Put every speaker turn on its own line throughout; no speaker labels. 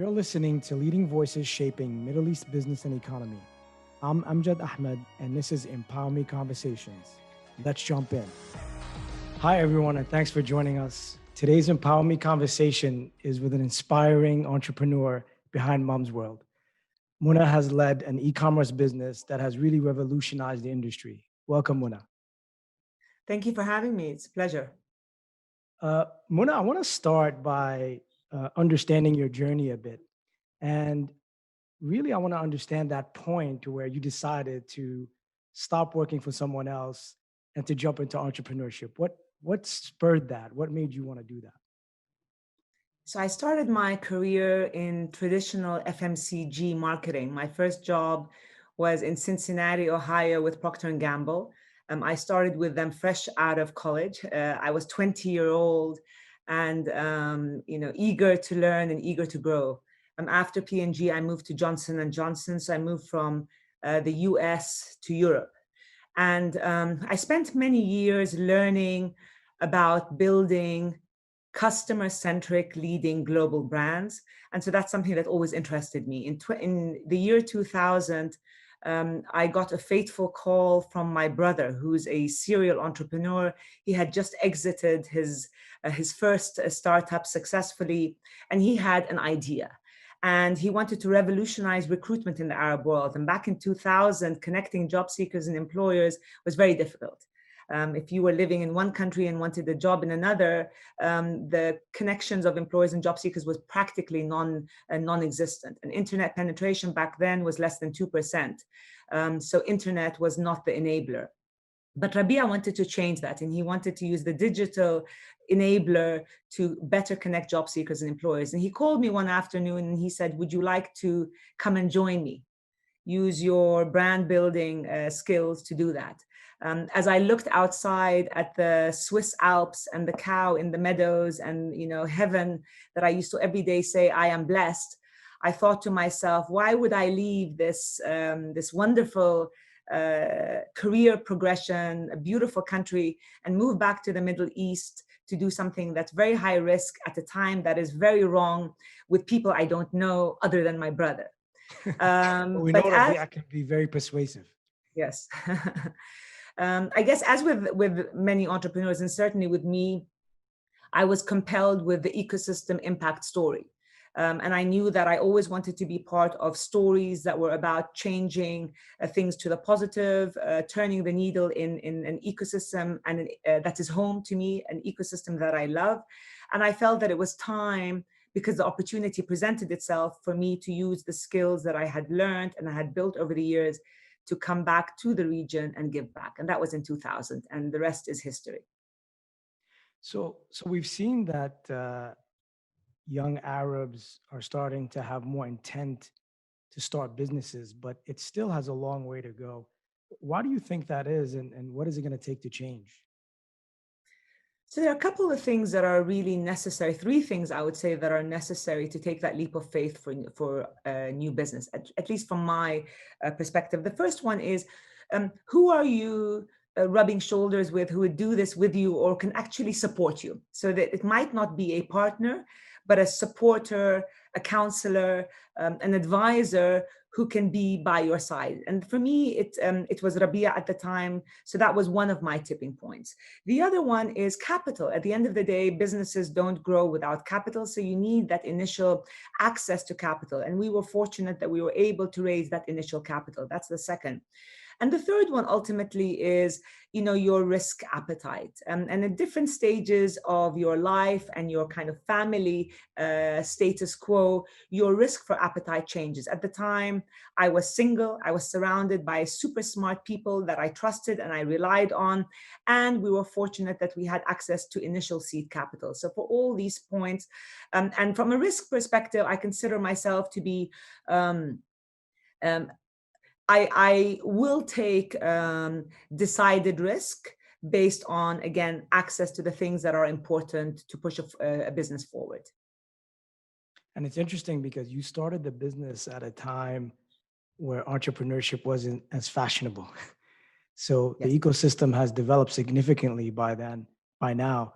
You're listening to Leading Voices Shaping Middle East Business and Economy. I'm Amjad Ahmad, and this is empowerME Conversations. Let's jump in. Hi, everyone, and thanks for joining us. Today's empowerME conversation is with an inspiring entrepreneur behind Mumzworld. Muna has led an e-commerce business that has really revolutionized the industry. Welcome, Muna.
Thank you for having me. It's a pleasure.
Muna, I want to start by understanding your journey a bit. And really, I want to understand that point where you decided to stop working for someone else and to jump into entrepreneurship. What spurred that? What made you want to do that?
So I started my career in traditional FMCG marketing. My first job was in Cincinnati, Ohio with Procter and Gamble. I started with them fresh out of college. I was 20-year-old and eager to learn and eager to grow. After P&G, I moved to Johnson and Johnson. So I moved from the US to Europe. And I spent many years learning about building customer-centric leading global brands. And so that's something that always interested me. In the year 2000, I got a fateful call from my brother, who's a serial entrepreneur. He had just exited his first startup successfully, and he had an idea. And he wanted to revolutionize recruitment in the Arab world. And back in 2000, connecting job seekers and employers was very difficult. If you were living in one country and wanted a job in another, the connections of employers and job seekers was practically non-existent. And internet penetration back then was less than 2%. So internet was not the enabler. But Rabia wanted to change that, and he wanted to use the digital enabler to better connect job seekers and employers. And he called me one afternoon and he said, would you like to come and join me? Use your brand building skills to do that. As I looked outside at the Swiss Alps and the cow in the meadows and heaven that I used to every day say, I am blessed, I thought to myself, why would I leave this wonderful career progression, a beautiful country, and move back to the Middle East to do something that's very high risk at a time that is very wrong with people I don't know other than my brother.
We know that can be very persuasive.
Yes. I guess as with many entrepreneurs, and certainly with me, I was compelled with the ecosystem impact story. And I knew that I always wanted to be part of stories that were about changing things to the positive, turning the needle in an ecosystem and that is home to me, an ecosystem that I love. And I felt that it was time, because the opportunity presented itself for me to use the skills that I had learned and I had built over the years to come back to the region and give back. And that was in 2000, and the rest is history.
So we've seen that young Arabs are starting to have more intent to start businesses, but it still has a long way to go. Why do you think that is, and what is it going to take to change?
So there are a couple of things that are really necessary, three things I would say that are necessary to take that leap of faith for a new business, at least from my perspective. The first one is, who are you rubbing shoulders with, who would do this with you or can actually support you? So that it might not be a partner, but a supporter, a counselor, an advisor who can be by your side. And for me, it was Rabia at the time. So that was one of my tipping points. The other one is capital. At the end of the day, businesses don't grow without capital. So you need that initial access to capital. And we were fortunate that we were able to raise that initial capital. That's the second. And the third one ultimately is, your risk appetite. And at different stages of your life and your kind of family status quo, your risk for appetite changes. At the time, I was single. I was surrounded by super smart people that I trusted and I relied on. And we were fortunate that we had access to initial seed capital. So for all these points, and from a risk perspective, I consider myself to be I will take decided risk based on, again, access to the things that are important to push a business forward.
And it's interesting because you started the business at a time where entrepreneurship wasn't as fashionable. So
Yes.
the ecosystem has developed significantly by now.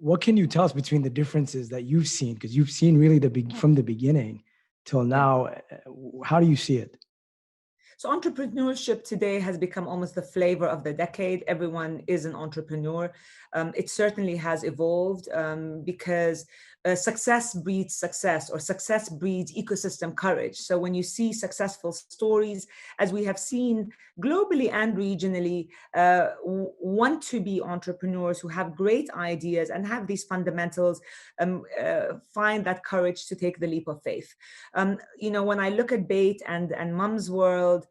what can you tell us between the differences that you've seen? Because you've seen really from the beginning till
Yeah.
now. How do you see it?
So entrepreneurship today has become almost the flavor of the decade. Everyone is an entrepreneur. It certainly has evolved because success breeds success, or success breeds ecosystem courage. So when you see successful stories, as we have seen globally and regionally, want to be entrepreneurs who have great ideas and have these fundamentals, find that courage to take the leap of faith. When I look at Bait and Mumzworld,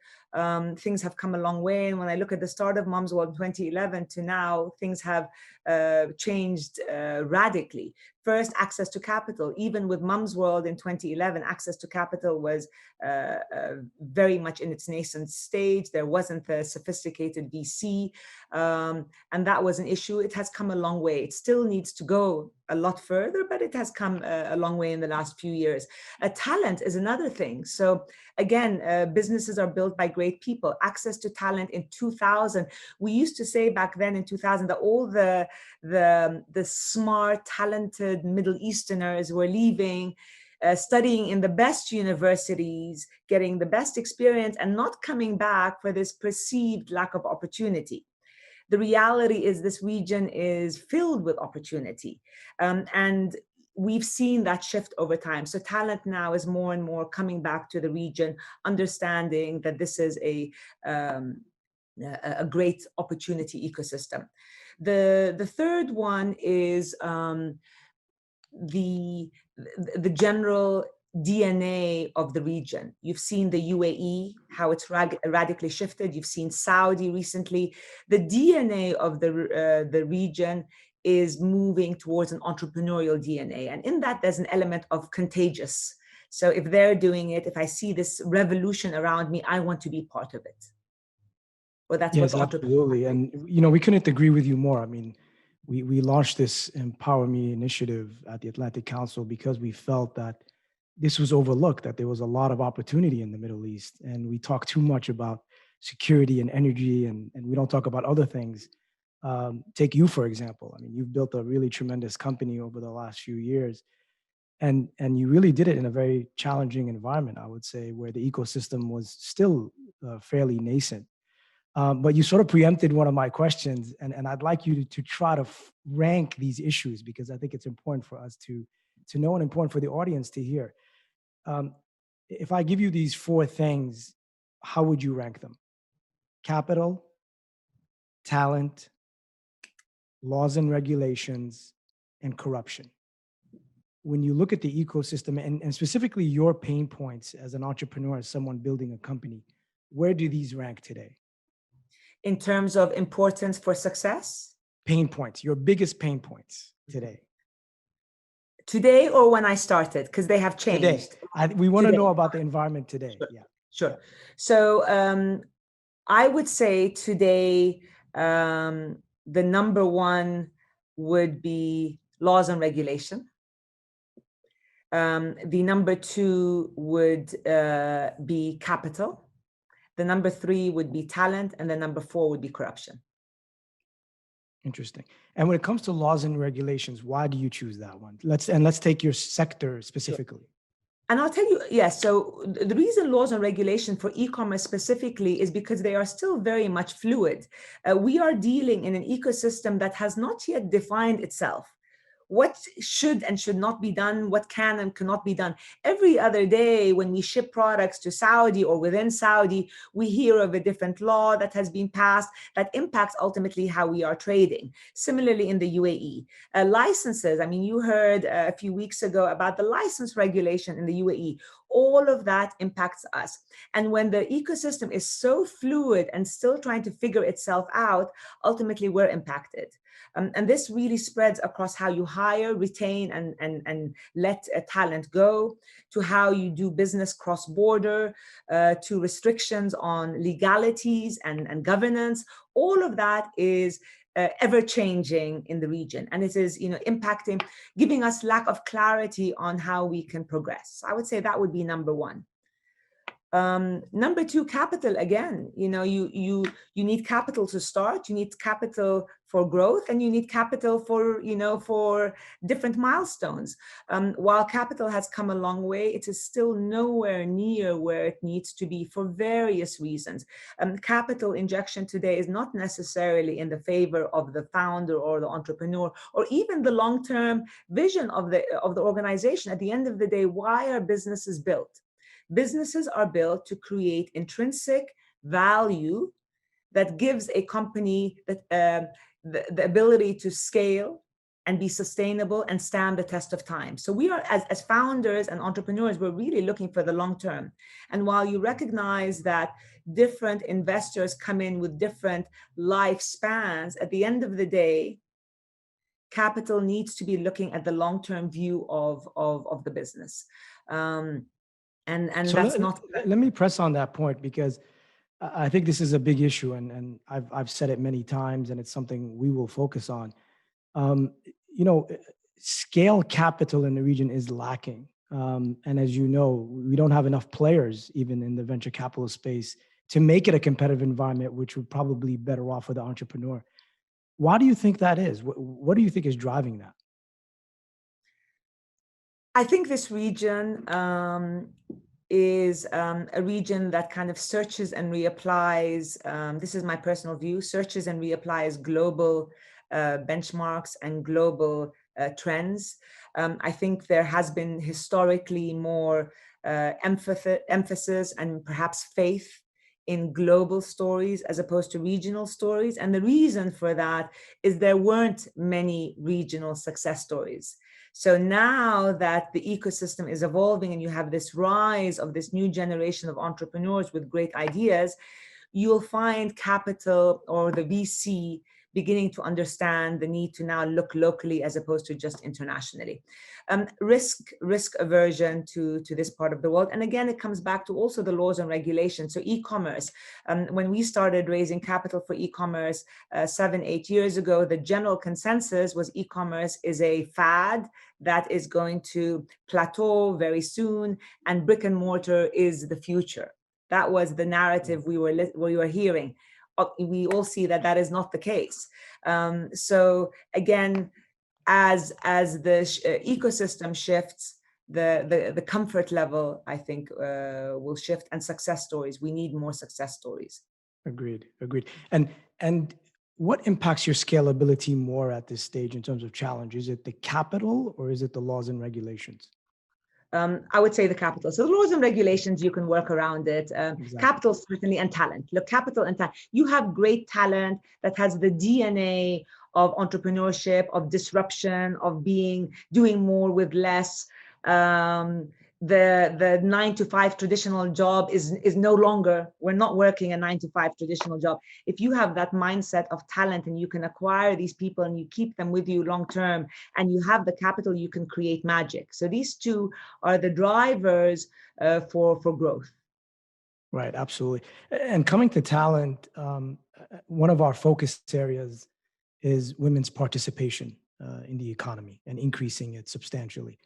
things have come a long way. And when I look at the start of Mumzworld in 2011 to now, things have changed radically. First, access to capital. Even with Mumzworld in 2011, access to capital was very much in its nascent stage. There wasn't a sophisticated VC, and that was an issue. It has come a long way. It still needs to go a lot further, but it has come a long way in the last few years. Talent is another thing. So again, businesses are built by great people. Access to talent in 2000. We used to say back then in 2000 that all the smart, talented Middle Easterners were leaving, studying in the best universities, getting the best experience, and not coming back for this perceived lack of opportunity. The reality is this region is filled with opportunity. And we've seen that shift over time. So talent now is more and more coming back to the region, understanding that this is a great opportunity ecosystem. The third one is the general DNA of the region. You've seen the UAE, how it's radically shifted. You've seen Saudi recently. The DNA of the region is moving towards an entrepreneurial DNA. And in that, there's an element of contagious. So if they're doing it, if I see this revolution around me, I want to be part of it. Well, that's
Yes,
what
absolutely. And, we couldn't agree with you more. I mean, we launched this empowerME initiative at the Atlantic Council because we felt that this was overlooked, that there was a lot of opportunity in the Middle East. And we talk too much about security and energy, and we don't talk about other things. Take you, for example. I mean, you've built a really tremendous company over the last few years. And you really did it in a very challenging environment, I would say, where the ecosystem was still fairly nascent. But you sort of preempted one of my questions, and I'd like you to try to rank these issues, because I think it's important for us to know and important for the audience to hear. If I give you these four things, how would you rank them? Capital, talent, laws and regulations, and corruption. When you look at the ecosystem and specifically your pain points as an entrepreneur, as someone building a company, where do these rank today?
In terms of importance for success?
Pain points, your biggest pain points today.
Today or when I started? Because they have changed.
Today. We want to know about the environment today.
Sure.
Yeah.
Sure. So I would say today, the number one would be laws and regulation. The number two would be capital. The number three would be talent. And the number four would be corruption.
Interesting. And when it comes to laws and regulations, why do you choose that one? Let's take your sector specifically. Sure.
And I'll tell you, yes. So the reason laws and regulation for e-commerce specifically is because they are still very much fluid. We are dealing in an ecosystem that has not yet defined itself. What should and should not be done, what can and cannot be done. Every other day when we ship products to Saudi or within Saudi, we hear of a different law that has been passed that impacts ultimately how we are trading. Similarly in the UAE. Licenses, I mean, you heard a few weeks ago about the license regulation in the UAE. All of that impacts us. And when the ecosystem is so fluid and still trying to figure itself out, ultimately we're impacted. And this really spreads across how you hire, retain, and let talent go, to how you do business cross-border, to restrictions on legalities and governance. All of that is ever-changing in the region. And it is impacting, giving us lack of clarity on how we can progress. I would say that would be number one. Number two, capital. Again, you need capital to start. You need capital for growth, and you need capital for different milestones. While capital has come a long way, it is still nowhere near where it needs to be for various reasons. Capital injection today is not necessarily in the favor of the founder or the entrepreneur, or even the long-term vision of the organization. At the end of the day, why are businesses built? Businesses are built to create intrinsic value that gives a company the ability to scale and be sustainable and stand the test of time. So we are, as founders and entrepreneurs, we're really looking for the long term. And while you recognize that different investors come in with different lifespans, at the end of the day, capital needs to be looking at the long-term view of the business. And
So
that's not.
let me press on that point, because I think this is a big issue, and I've said it many times, and it's something we will focus on. Um, you know, scale capital in the region is lacking, and as you know, we don't have enough players even in the venture capital space to make it a competitive environment, which would probably be better off for the entrepreneur. Why do you think that is? What do you think is driving that?
I think this region is a region that kind of searches and reapplies. This is my personal view: searches and reapplies global benchmarks and global trends. I think there has been historically more emphasis and perhaps faith in global stories as opposed to regional stories. And the reason for that is there weren't many regional success stories. So now that the ecosystem is evolving and you have this rise of this new generation of entrepreneurs with great ideas, you'll find capital or the VC beginning to understand the need to now look locally as opposed to just internationally. Risk aversion to this part of the world. And again, it comes back to also the laws and regulations. So e-commerce, when we started raising capital for e-commerce 7-8 years ago, the general consensus was e-commerce is a fad that is going to plateau very soon, and brick and mortar is the future. That was the narrative we were hearing. We all see that that is not the case. So again, as the ecosystem shifts, the comfort level, I think, will shift, and success stories. We need more success stories.
Agreed. And what impacts your scalability more at this stage in terms of challenge? Is it the capital or is it the laws and regulations?
I would say the capital. So the laws and regulations, you can work around it.
Exactly.
Capital, certainly, and talent. Look, capital and talent. You have great talent that has the DNA of entrepreneurship, of disruption, of doing more with less. The 9-to-5 traditional job is no longer, we're not working a 9-to-5 traditional job. If you have that mindset of talent and you can acquire these people and you keep them with you long term, and you have the capital, you can create magic. So these two are the drivers for growth.
Right, absolutely. And coming to talent, one of our focus areas is women's participation in the economy and increasing it substantially.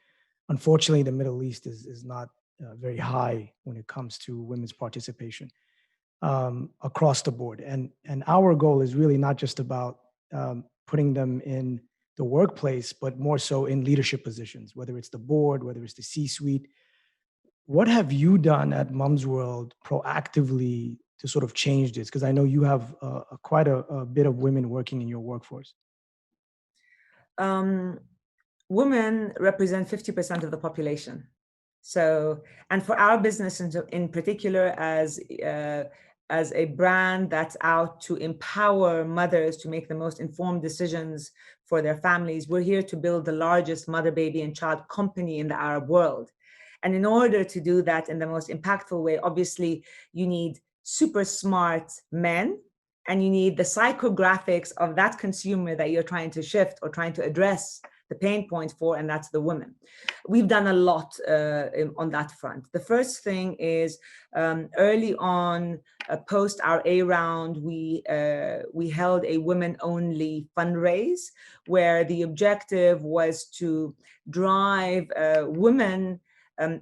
Unfortunately, the Middle East is not very high when it comes to women's participation across the board. And our goal is really not just about putting them in the workplace, but more so in leadership positions, whether it's the board, whether it's the C-suite. What have you done at Mumzworld proactively to sort of change this? Because I know you have quite a bit of women working in your workforce.
Women represent 50% of the population. So, and for our business in particular, as a brand that's out to empower mothers to make the most informed decisions for their families, we're here to build the largest mother, baby, and child company in the Arab world. And in order to do that in the most impactful way, obviously, you need super smart men, and you need the psychographics of that consumer that you're trying to shift or trying to address the pain point for, and that's the women. We've done a lot on that front. The first thing is early on, post our A round, we held a women-only fundraise where the objective was to drive women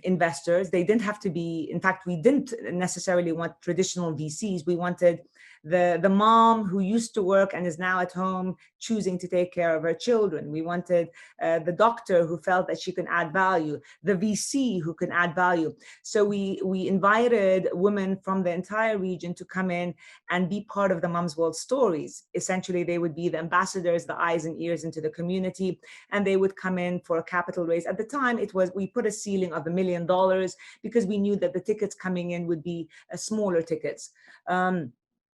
investors. They didn't have to be, in fact, we didn't necessarily want traditional VCs. We wanted the mom who used to work and is now at home choosing to take care of her children. We wanted the doctor who felt that she can add value, the VC who can add value. So we invited women from the entire region to come in and be part of the Mumzworld stories. Essentially, they would be the ambassadors, the eyes and ears into the community, and they would come in for a capital raise. At the time, we put a ceiling of $1 million because we knew that the tickets coming in would be smaller tickets.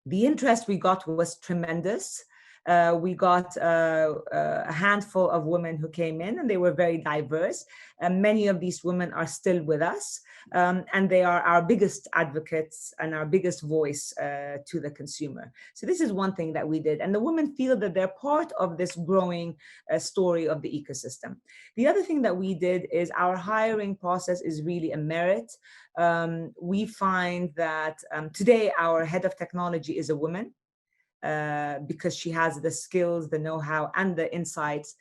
The interest we got was tremendous. We got a handful of women who came in, and they were very diverse. Many of these women are still with us, and they are our biggest advocates and our biggest voice to the consumer. So this is one thing that we did. And the women feel that they're part of this growing story of the ecosystem. The other thing that we did is our hiring process is really a merit. We find that today our head of technology is a woman because she has the skills, the know-how, and the insights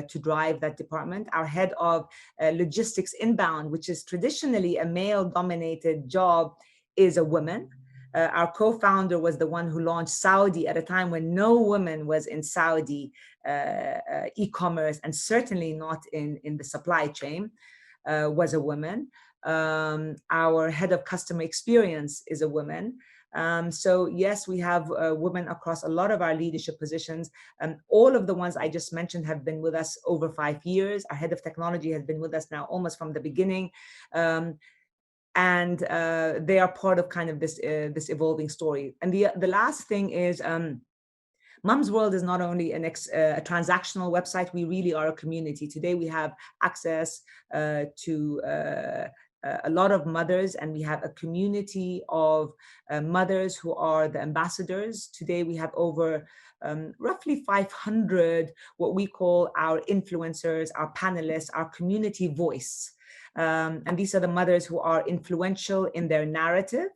to drive that department. Our head of logistics inbound, which is traditionally a male-dominated job, is a woman. Our co-founder was the one who launched Saudi at a time when no woman was in Saudi e-commerce, and certainly not in the supply chain, was a woman. Our head of customer experience is a woman. So yes, we have women across a lot of our leadership positions. All of the ones I just mentioned have been with us over 5 years. Our head of technology has been with us now almost from the beginning. And they are part of kind of this evolving story. And the last thing is, Mumzworld is not only a transactional website, we really are a community. Today we have access to a lot of mothers, and we have a community of mothers who are the ambassadors. Today we have over roughly 500 what we call our influencers, our panelists, our community voice. And these are the mothers who are influential in their narrative,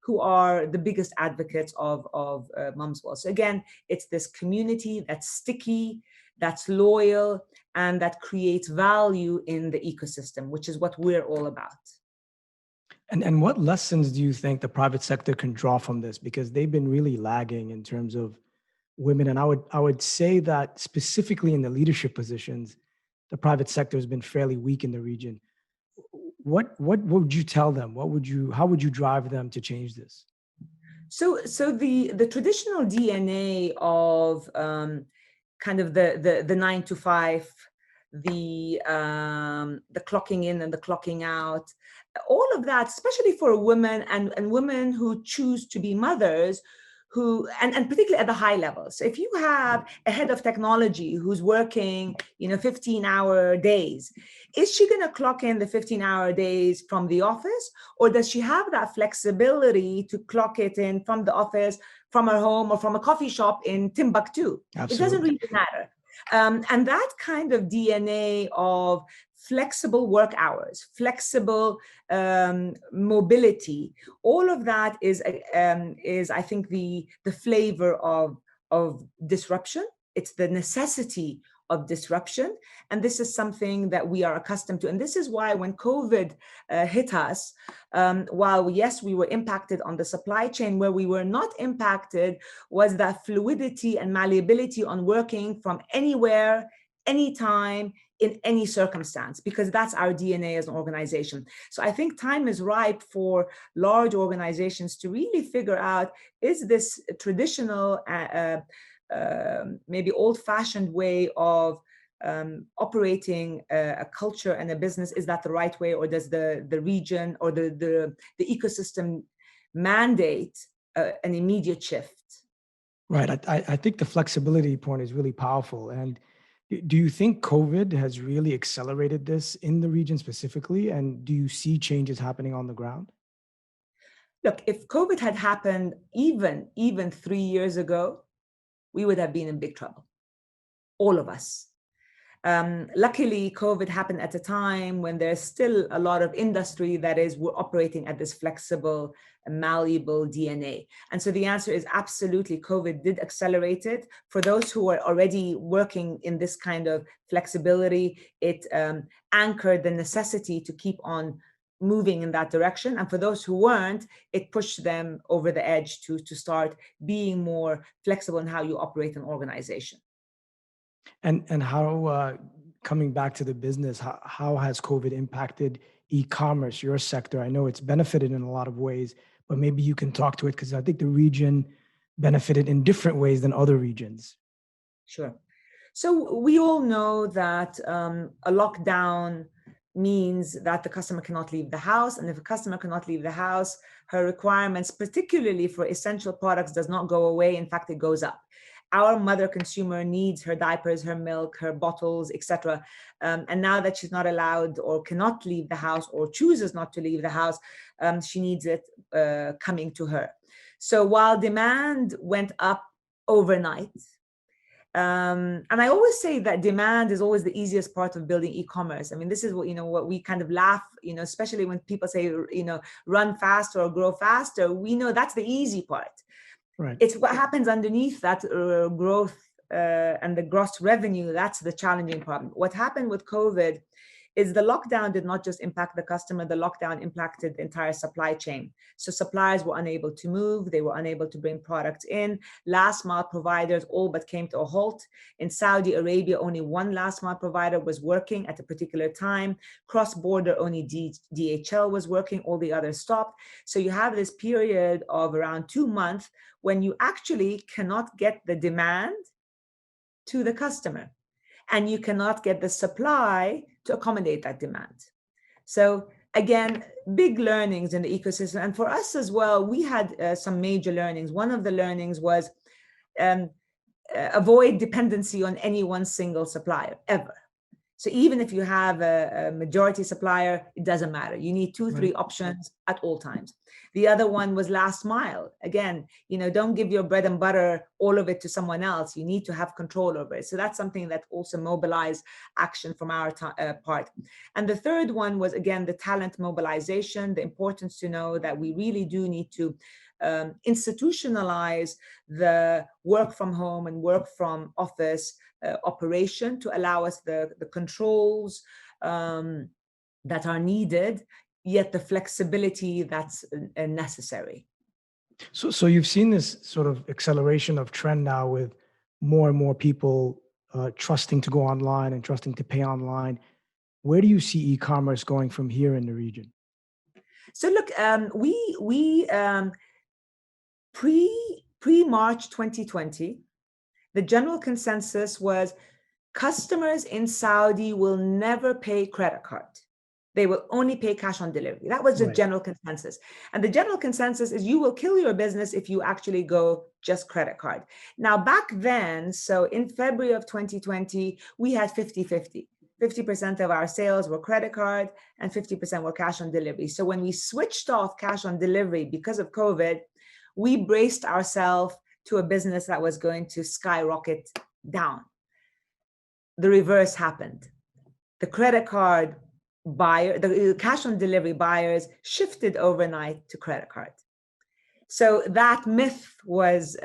who are the biggest advocates of Mumzworld. So again, it's this community that's sticky, that's loyal, and that creates value in the ecosystem, which is what we're all about.
And what lessons do you think the private sector can draw from this? Because they've been really lagging in terms of women. And I would say that specifically in the leadership positions, the private sector has been fairly weak in the region. What would you tell them? How would you drive them to change this?
So the traditional DNA of kind of the 9 to 5, the clocking in and the clocking out, all of that, especially for women and women who choose to be mothers, and particularly at the high level. So if you have a head of technology who's working 15-hour days, is she going to clock in the 15-hour days from the office, or does she have that flexibility to clock it in from the office, from her home, or from a coffee shop in Timbuktu?
Absolutely.
It doesn't really matter. And that kind of DNA of flexible work hours, flexible mobility, all of that is I think the flavor of disruption. It's the necessity of disruption, and this is something that we are accustomed to. And this is why when COVID hit us, while yes, we were impacted on the supply chain, where we were not impacted was that fluidity and malleability on working from anywhere, anytime, in any circumstance, because that's our DNA as an organization. So I think time is ripe for large organizations to really figure out, is this traditional, maybe old-fashioned way of operating a culture and a business, is that the right way, or does the region or the ecosystem mandate an immediate shift?
Right. I think the flexibility point is really powerful. And do you think COVID has really accelerated this in the region specifically? And do you see changes happening on the ground?
Look, if COVID had happened even 3 years ago, we would have been in big trouble, all of us. Luckily, COVID happened at a time when there's still a lot of industry that is we're operating at this flexible, malleable DNA. And so the answer is absolutely, COVID did accelerate it. For those who are already working in this kind of flexibility, it anchored the necessity to keep on moving in that direction. And for those who weren't, it pushed them over the edge to start being more flexible in how you operate an organization.
And how, coming back to the business, how has COVID impacted e-commerce, your sector? I know it's benefited in a lot of ways, but maybe you can talk to it because I think the region benefited in different ways than other regions.
Sure. So we all know that a lockdown means that the customer cannot leave the house. And if a customer cannot leave the house, her requirements, particularly for essential products, does not go away. In fact, it goes up. Our mother consumer needs her diapers, her milk, her bottles, etc. And now that she's not allowed or cannot leave the house or chooses not to leave the house, she needs it coming to her. So while demand went up overnight, and I always say that demand is always the easiest part of building e-commerce. I mean, this is what, what we kind of laugh, especially when people say, run faster or grow faster. We know that's the easy part.
Right.
It's what happens underneath that growth and the gross revenue. That's the challenging problem. What happened with COVID is the lockdown did not just impact the customer, the lockdown impacted the entire supply chain. So suppliers were unable to move, they were unable to bring products in. Last mile providers all but came to a halt. In Saudi Arabia, only one last mile provider was working at a particular time. Cross-border, only DHL was working, all the others stopped. So you have this period of around 2 months when you actually cannot get the demand to the customer, and you cannot get the supply to accommodate that demand. So again, big learnings in the ecosystem. And for us as well, we had some major learnings. One of the learnings was avoid dependency on any one single supplier, ever. So even if you have a majority supplier, it doesn't matter. You need 2, 3 options at all times. The other one was last mile. Again, don't give your bread and butter, all of it, to someone else. You need to have control over it. So that's something that also mobilized action from our part. And the third one was, again, the talent mobilization, the importance to know that we really do need to institutionalize the work from home and work from office operation to allow us the controls that are needed, yet the flexibility that's necessary.
So you've seen this sort of acceleration of trend now with more and more people trusting to go online and trusting to pay online. Where do you see e-commerce going from here in the region?
So look, we pre-March 2020, the general consensus was customers in Saudi will never pay credit card. They will only pay cash on delivery. That was the general consensus. And the general consensus is you will kill your business if you actually go just credit card. Now, back then, so in February of 2020, we had 50-50. 50% of our sales were credit card and 50% were cash on delivery. So when we switched off cash on delivery because of COVID, we braced ourselves to a business that was going to skyrocket down. The reverse happened. The credit card buyer, the cash on delivery buyers shifted overnight to credit card. So that myth was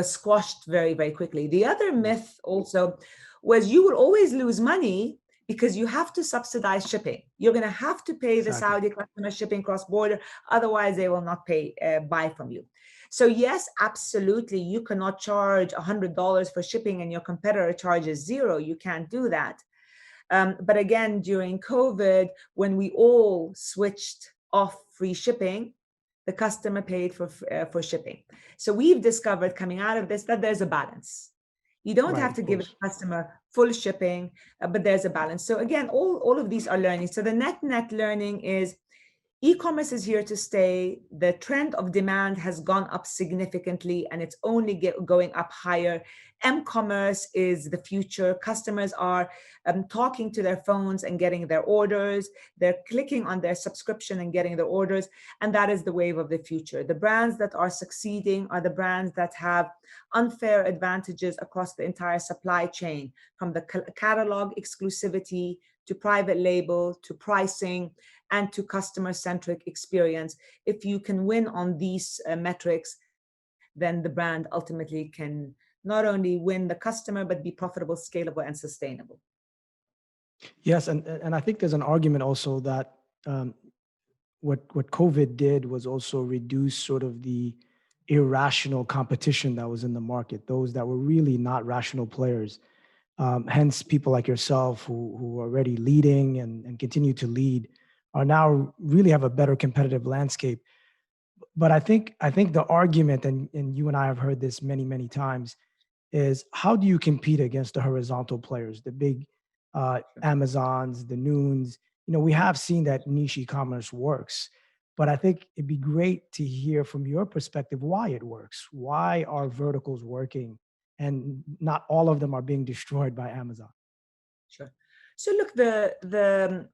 squashed very, very quickly. The other myth also was you will always lose money because you have to subsidize shipping. You're going to have to pay the Saudi customer shipping cross-border, otherwise they will not buy from you. So yes, absolutely, you cannot charge $100 for shipping and your competitor charges $0. You can't do that. But again, during COVID, when we all switched off free shipping, the customer paid for shipping. So we've discovered coming out of this that there's a balance. You don't have to give the customer full shipping, but there's a balance. So again, all of these are learning. So the net learning is E-commerce is here to stay. The trend of demand has gone up significantly and it's only going up higher. M-commerce is the future. Customers are talking to their phones and getting their orders. They're clicking on their subscription and getting their orders. And that is the wave of the future. The brands that are succeeding are the brands that have unfair advantages across the entire supply chain, from the catalog exclusivity to private label to pricing and to customer-centric experience. If you can win on these metrics, then the brand ultimately can not only win the customer, but be profitable, scalable, and sustainable.
Yes, and I think there's an argument also that um, what COVID did was also reduce sort of the irrational competition that was in the market, those that were really not rational players. Hence, people like yourself who are already leading and continue to lead are now really have a better competitive landscape. But I think the argument, and you and I have heard this many times, is how do you compete against the horizontal players, the big Amazons, the Noons? You know, we have seen that niche e-commerce works, but I think it'd be great to hear from your perspective why it works. Why are verticals working, and not all of them are being destroyed by Amazon?
Sure. So look, the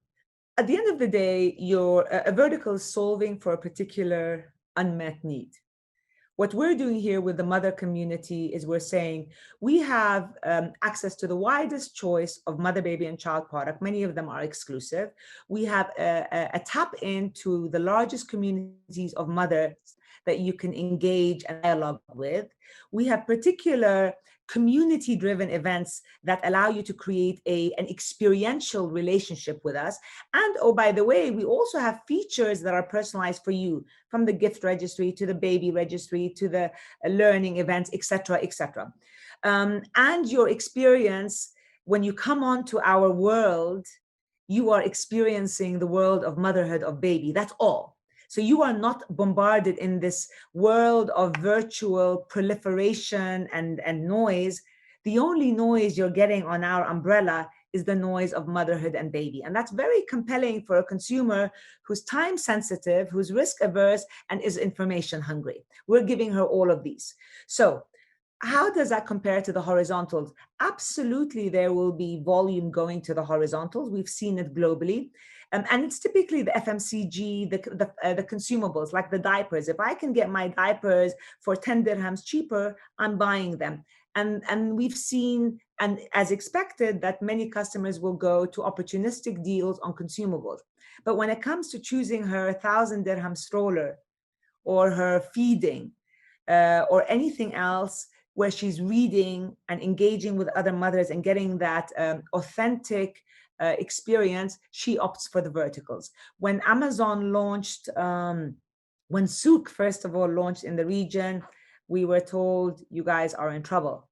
at the end of the day, your a vertical is solving for a particular unmet need. What we're doing here with the mother community is we're saying we have access to the widest choice of mother, baby, and child product. Many of them are exclusive. We have a tap into the largest communities of mothers that you can engage and dialogue with. We have particular community-driven events that allow you to create an experiential relationship with us. And oh, by the way, we also have features that are personalized for you, from the gift registry to the baby registry to the learning events, et cetera, et cetera. And your experience, when you come onto our world, you are experiencing the world of motherhood, of baby. That's all. So you are not bombarded in this world of virtual proliferation and noise. The only noise you're getting on our umbrella is the noise of motherhood and baby. And that's very compelling for a consumer who's time sensitive, who's risk averse, and is information hungry. We're giving her all of these. So how does that compare to the horizontals? Absolutely, there will be volume going to the horizontals. We've seen it globally. And it's typically the FMCG, the consumables, like the diapers. If I can get my diapers for 10 dirhams cheaper, I'm buying them. And we've seen, and as expected, that many customers will go to opportunistic deals on consumables. But when it comes to choosing her 1,000 dirham stroller or her feeding or anything else, where she's reading and engaging with other mothers and getting that authentic experience, she opts for the verticals. When Amazon launched, when Souk, first of all, launched in the region, we were told, you guys are in trouble.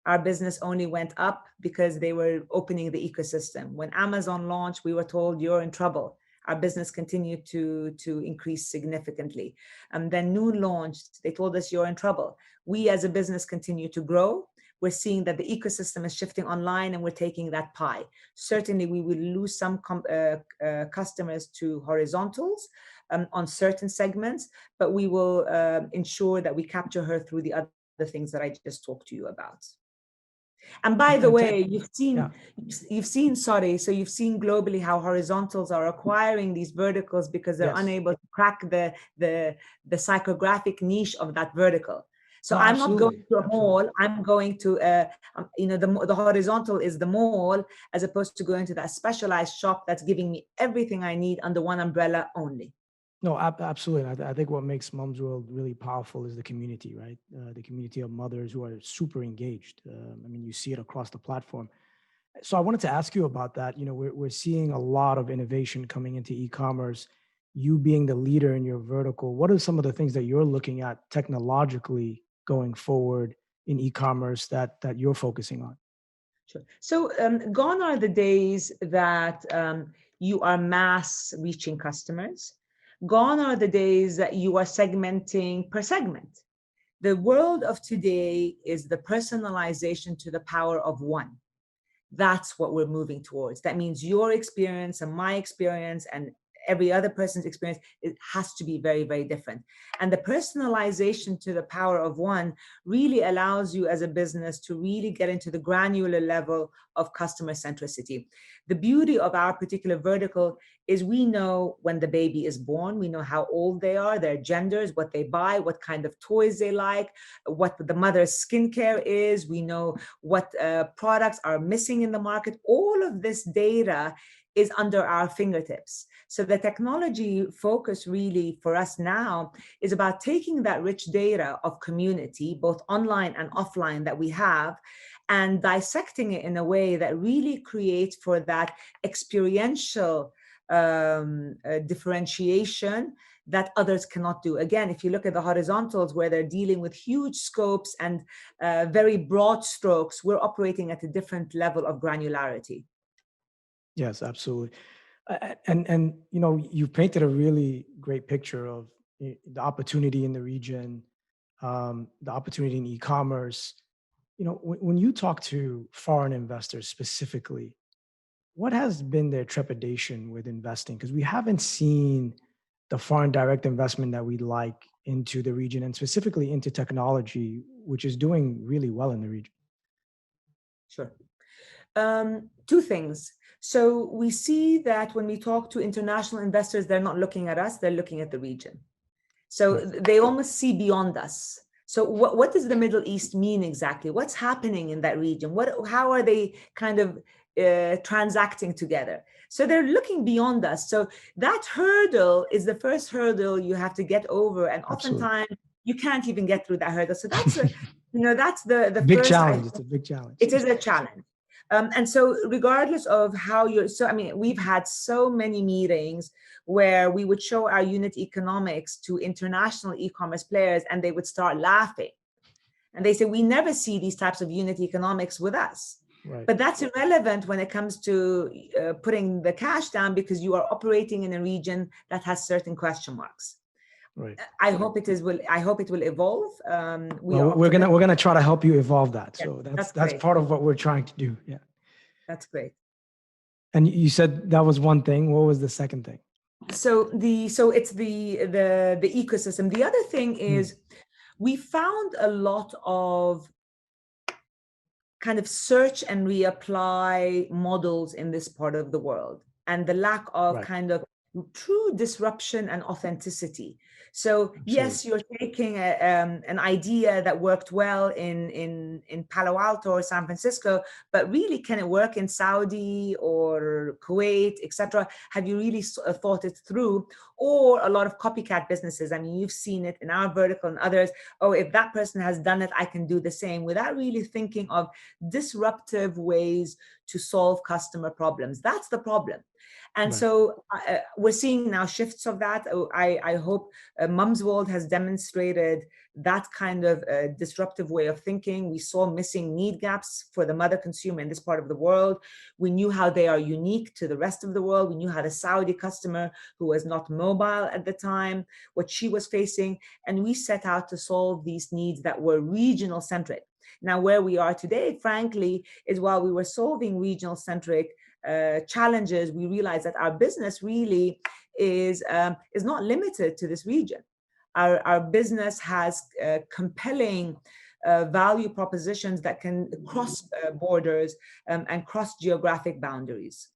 Our business only went up because they were opening the ecosystem. When Amazon launched, we were told, you're in trouble. Our business continued to increase significantly. And then Noon launched, they told us, you're in trouble. We as a business continue to grow. We're seeing that the ecosystem is shifting online and we're taking that pie. Certainly, we will lose some customers to horizontals on certain segments, but we will ensure that we capture her through the other things that I just talked to you about. And by the way,
Yeah.
you've seen, sorry, so you've seen globally how horizontals are acquiring these verticals because they're
Yes.
unable to crack the psychographic niche of that vertical. So
No,
I'm not going
absolutely.
to a
Absolutely.
mall. I'm going to, the horizontal is the mall, as opposed to going to that specialized shop that's giving me everything I need under one umbrella only.
No, absolutely. I think what makes Mumzworld really powerful is the community, right? The community of mothers who are super engaged. I mean, you see it across the platform. So I wanted to ask you about that. You know, we're seeing a lot of innovation coming into e-commerce. You being the leader in your vertical, what are some of the things that you're looking at technologically going forward in e-commerce that you're focusing on?
Sure. So gone are the days that you are mass reaching customers. Gone are the days that you are segmenting per segment. The world of today is the personalization to the power of one. That's what we're moving towards. That means your experience and my experience and every other person's experience, it has to be very, very different. And the personalization to the power of one really allows you as a business to really get into the granular level of customer centricity. The beauty of our particular vertical is we know when the baby is born, we know how old they are, their genders, what they buy, what kind of toys they like, what the mother's skincare is, we know what products are missing in the market. All of this data is under our fingertips. So the technology focus really for us now is about taking that rich data of community, both online and offline, that we have, and dissecting it in a way that really creates for that experiential differentiation that others cannot do. Again, if you look at the horizontals where they're dealing with huge scopes and very broad strokes, we're operating at a different level of granularity.
Yes, absolutely. And you know, you've painted a really great picture of the opportunity in the region, the opportunity in e-commerce. You know, when you talk to foreign investors specifically, what has been their trepidation with investing? Because we haven't seen the foreign direct investment that we like into the region, and specifically into technology, which is doing really well in the region.
Sure. Two things. So we see that when we talk to international investors, they're not looking at us, they're looking at the region. So
Right.
they almost see beyond us. So what does the Middle East mean exactly? What's happening in that region? How are they kind of transacting together? So they're looking beyond us. So that hurdle is the first hurdle you have to get over. And
Absolutely.
oftentimes you can't even get through that hurdle. So that's that's the
Big
first,
challenge. It's a big challenge.
it is a challenge. And so regardless of how I mean, we've had so many meetings where we would show our unit economics to international e-commerce players and they would start laughing. And they say, we never see these types of unit economics with us.
Right.
But that's irrelevant when it comes to putting the cash down, because you are operating in a region that has certain question marks.
Right.
I hope it will evolve.
Well, we're gonna try to help you evolve that.
Yeah,
So that's
great.
part of what we're trying to do. Yeah.
That's great.
And you said that was one thing. What was the second thing?
So it's the ecosystem. The other thing is we found a lot of kind of search and reapply models in this part of the world, and the lack of
Right.
kind of true disruption and authenticity. So yes, you're taking an idea that worked well in Palo Alto or San Francisco, but really, can it work in Saudi or Kuwait, etc.? Have you really thought it through? Or a lot of copycat businesses. I mean, you've seen it in our vertical and others. Oh, if that person has done it, I can do the same, without really thinking of disruptive ways to solve customer problems. That's the problem. And
Right.
so we're seeing now shifts of that. I hope Mumzworld has demonstrated that kind of disruptive way of thinking. We saw missing need gaps for the mother consumer in this part of the world. We knew how they are unique to the rest of the world. We knew how the Saudi customer, who was not mobile at the time, what she was facing. And we set out to solve these needs that were regional centric. Now, where we are today, frankly, is while we were solving regional centric challenges, we realized that our business really is not limited to this region. Our business has compelling value propositions that can cross borders and cross geographic boundaries.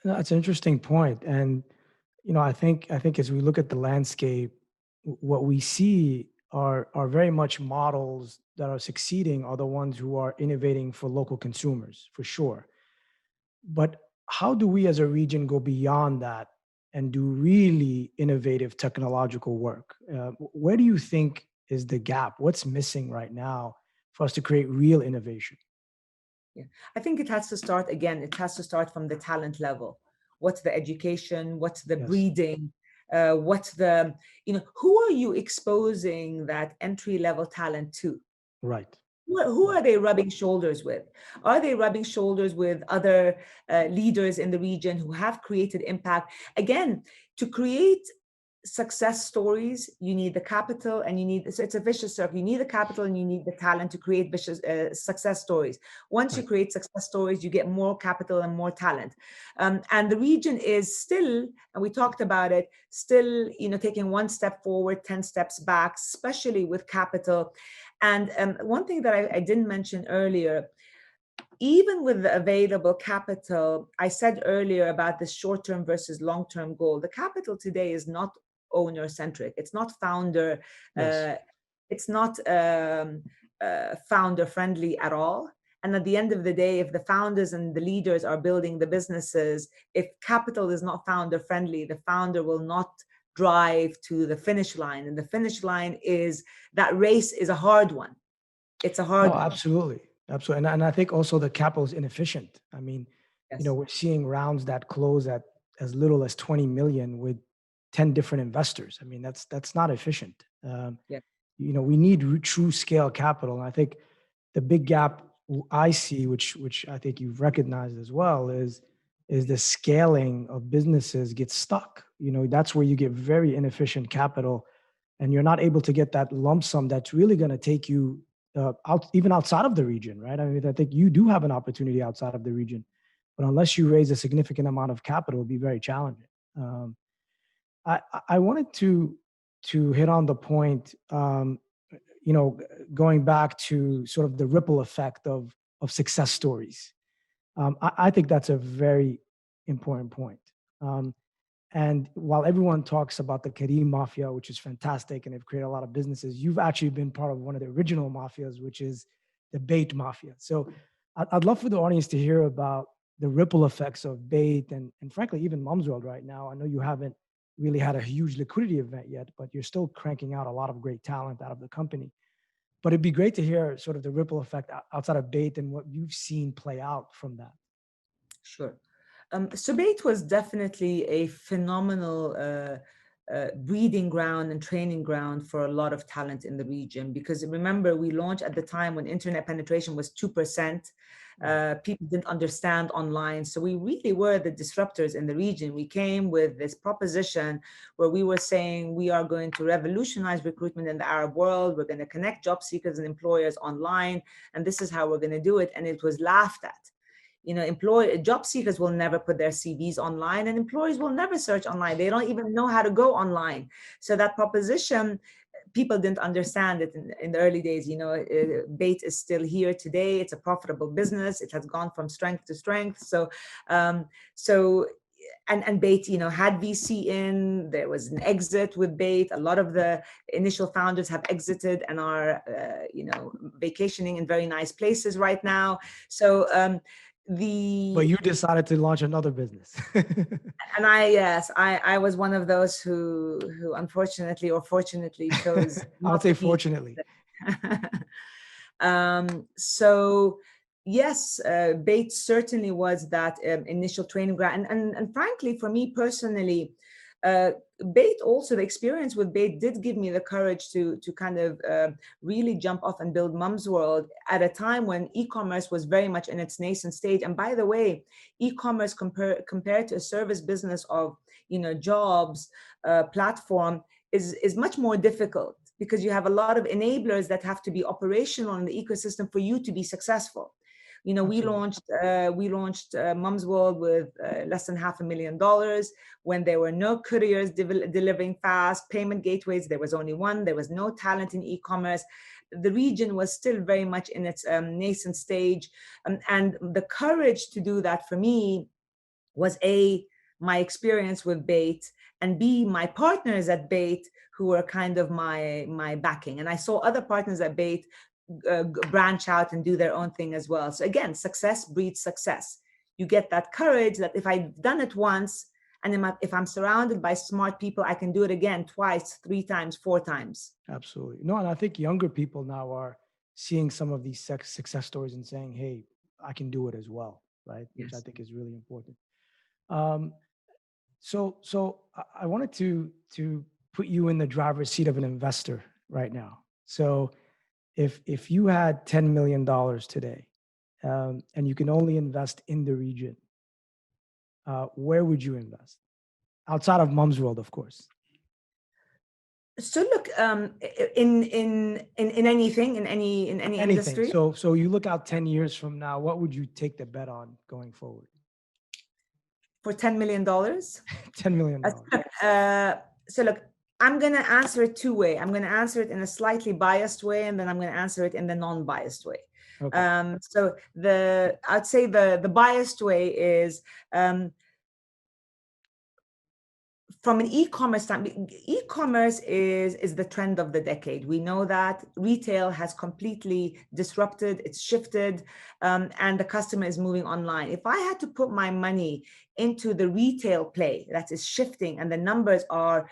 That's an interesting point. And you know, I think as we look at the landscape, what we see are very much models that are succeeding are the ones who are innovating for local consumers, for sure. But how do we as a region go beyond that and do really innovative technological work? Where do you think is the gap? What's missing right now for us to create real innovation?
Yeah, I think it has to start again. It has to start from the talent level. What's the education? What's the
Yes.
breeding? What's the, who are you exposing that entry level talent to?
Right.
Who are they rubbing shoulders with? Are they rubbing shoulders with other leaders in the region who have created impact? Again, to create success stories, you need the capital, and so it's a vicious circle. You need the capital and you need the talent to create vicious success stories. Once you
Right.
create success stories, you get more capital and more talent. And the region is still, and we talked about it, still, taking one step forward, 10 steps back, especially with capital. And one thing that I didn't mention earlier, even with the available capital, I said earlier about the short-term versus long-term goal. The capital today is not owner-centric. It's not founder.
Yes.
It's not founder-friendly at all. And at the end of the day, if the founders and the leaders are building the businesses, if capital is not founder-friendly, the founder will not drive to the finish line. And the finish line is that race is a hard one. It's a
No,
hard one.
absolutely. Absolutely. And I think also the capital is inefficient. I mean,
Yes.
we're seeing rounds that close at as little as 20 million with 10 different investors. I mean, that's not efficient.
Yeah.
We need true scale capital. And I think the big gap I see, which I think you've recognized as well, is the scaling of businesses gets stuck. That's where you get very inefficient capital, and you're not able to get that lump sum that's really going to take you even outside of the region, right? I mean, I think you do have an opportunity outside of the region, but unless you raise a significant amount of capital, it'll be very challenging. I wanted to hit on the point, going back to sort of the ripple effect of success stories. I think that's a very important point. Um, and while everyone talks about the Kareem Mafia, which is fantastic, and they've created a lot of businesses, you've actually been part of one of the original mafias, which is the bait mafia. So I'd love for the audience to hear about the ripple effects of bait and frankly, even Mumzworld right now. I know you haven't really had a huge liquidity event yet, but you're still cranking out a lot of great talent out of the company. But it'd be great to hear sort of the ripple effect outside of bait and what you've seen play out from that.
Sure. Subayt was definitely a phenomenal breeding ground and training ground for a lot of talent in the region. Because remember, we launched at the time when internet penetration was 2%.
Right.
People didn't understand online. So we really were the disruptors in the region. We came with this proposition where we were saying we are going to revolutionize recruitment in the Arab world. We're going to connect job seekers and employers online. And this is how we're going to do it. And it was laughed at. Job seekers will never put their CVs online, and employers will never search online. They don't even know how to go online. So that proposition, people didn't understand it in the early days. Bait is still here today. It's a profitable business. It has gone from strength to strength. And Bait, had VC in. There was an exit with Bait. A lot of the initial founders have exited and are, vacationing in very nice places right now. So
But you decided to launch another business.
and I was one of those who unfortunately or fortunately chose
I would
not
say
to be.
fortunately.
So yes, Bait certainly was that initial training ground, and frankly, for me personally, Bait also, the experience with Bait did give me the courage to kind of really jump off and build Mumzworld at a time when e-commerce was very much in its nascent stage. And by the way, e-commerce compared to a service business of jobs platform is much more difficult, because you have a lot of enablers that have to be operational in the ecosystem for you to be successful. We
Absolutely.
launched Mumzworld with less than $500,000 when there were no couriers delivering fast, payment gateways. There was only one. There was no talent in e-commerce. The region was still very much in its nascent stage. And the courage to do that for me was my experience with Bait, and B, my partners at Bait, who were kind of my backing. And I saw other partners at Bait branch out and do their own thing as well. So again, success breeds success. You get that courage that if I've done it once, and if I'm surrounded by smart people, I can do it again, twice, 3 times, 4 times.
Absolutely. No, and I think younger people now are seeing some of these success stories and saying, hey, I can do it as well, right? Which I
Yes.
think is really important. Um, so I wanted to put you in the driver's seat of an investor right now. So if you had $10 million today, and you can only invest in the region, where would you invest? Outside of Mumsworld, of course.
So look, in anything, in any
Anything.
industry,
So you look out 10 years from now, what would you take the bet on going forward?
for $10 million.
$10 million.
So look, I'm going to answer it two way. I'm going to answer it in a slightly biased way, and then I'm going to answer it in the non-biased way.
Okay.
So I'd say the biased way is from an e-commerce standpoint. E-commerce is the trend of the decade. We know that retail has completely disrupted, it's shifted, and the customer is moving online. If I had to put my money into the retail play that is shifting and the numbers are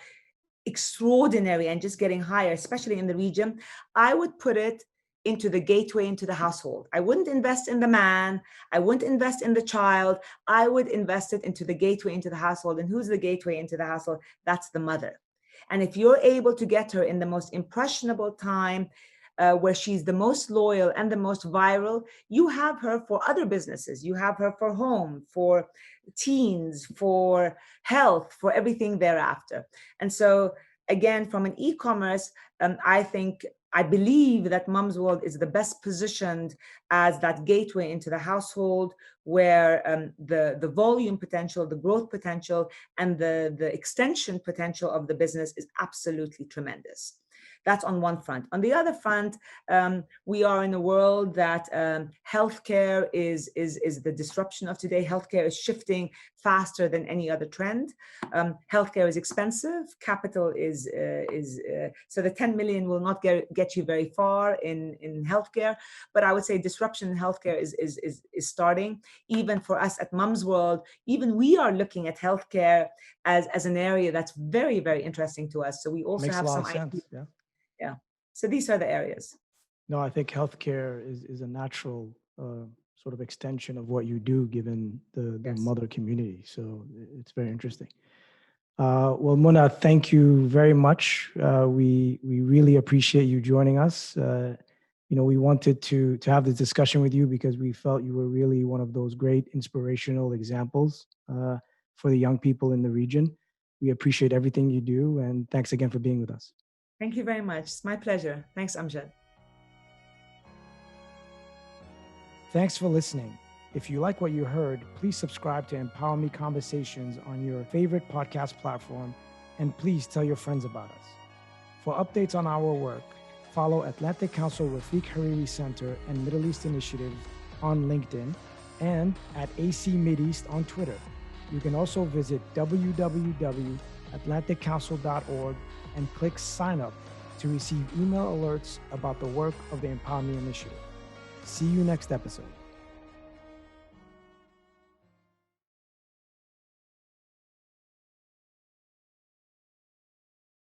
extraordinary and just getting higher, especially in the region, I would put it into the gateway into the household. I wouldn't invest in the man. I wouldn't invest in the child. I would invest it into the gateway into the household. And who's the gateway into the household? That's the mother. And if you're able to get her in the most impressionable time, where she's the most loyal and the most viral, you have her for other businesses. You have her for home, for teens, for health, for everything thereafter. And so, again, from an e-commerce, I believe that Mumzworld is the best positioned as that gateway into the household, where the volume potential, the growth potential, and the extension potential of the business is absolutely tremendous. That's on one front. On the other front, we are in a world that healthcare is the disruption of today. Healthcare is shifting faster than any other trend. Healthcare is expensive. Capital is so the 10 million will not get you very far in healthcare. But I would say disruption in healthcare is starting. Even for us at Mumzworld, even we are looking at healthcare as an area that's very, very interesting to us. So we also
Makes
have
a lot
some
of sense. Yeah.
yeah. So these are the areas.
No, I think healthcare is a natural sort of extension of what you do, given the
Yes.
mother community. So it's very interesting. Well, Muna, thank you very much. We really appreciate you joining us. We wanted to have this discussion with you because we felt you were really one of those great inspirational examples for the young people in the region. We appreciate everything you do, and thanks again for being with us.
Thank you very much. It's my pleasure. Thanks, Amjad.
Thanks for listening. If you like what you heard, please subscribe to empowerME Conversations on your favorite podcast platform, and please tell your friends about us. For updates on our work, follow Atlantic Council Rafiq Hariri Center and Middle East Initiative on LinkedIn and at AC Mideast on Twitter. You can also visit www.atlanticcouncil.org and click sign up to receive email alerts about the work of the empowerME Initiative. See you next episode.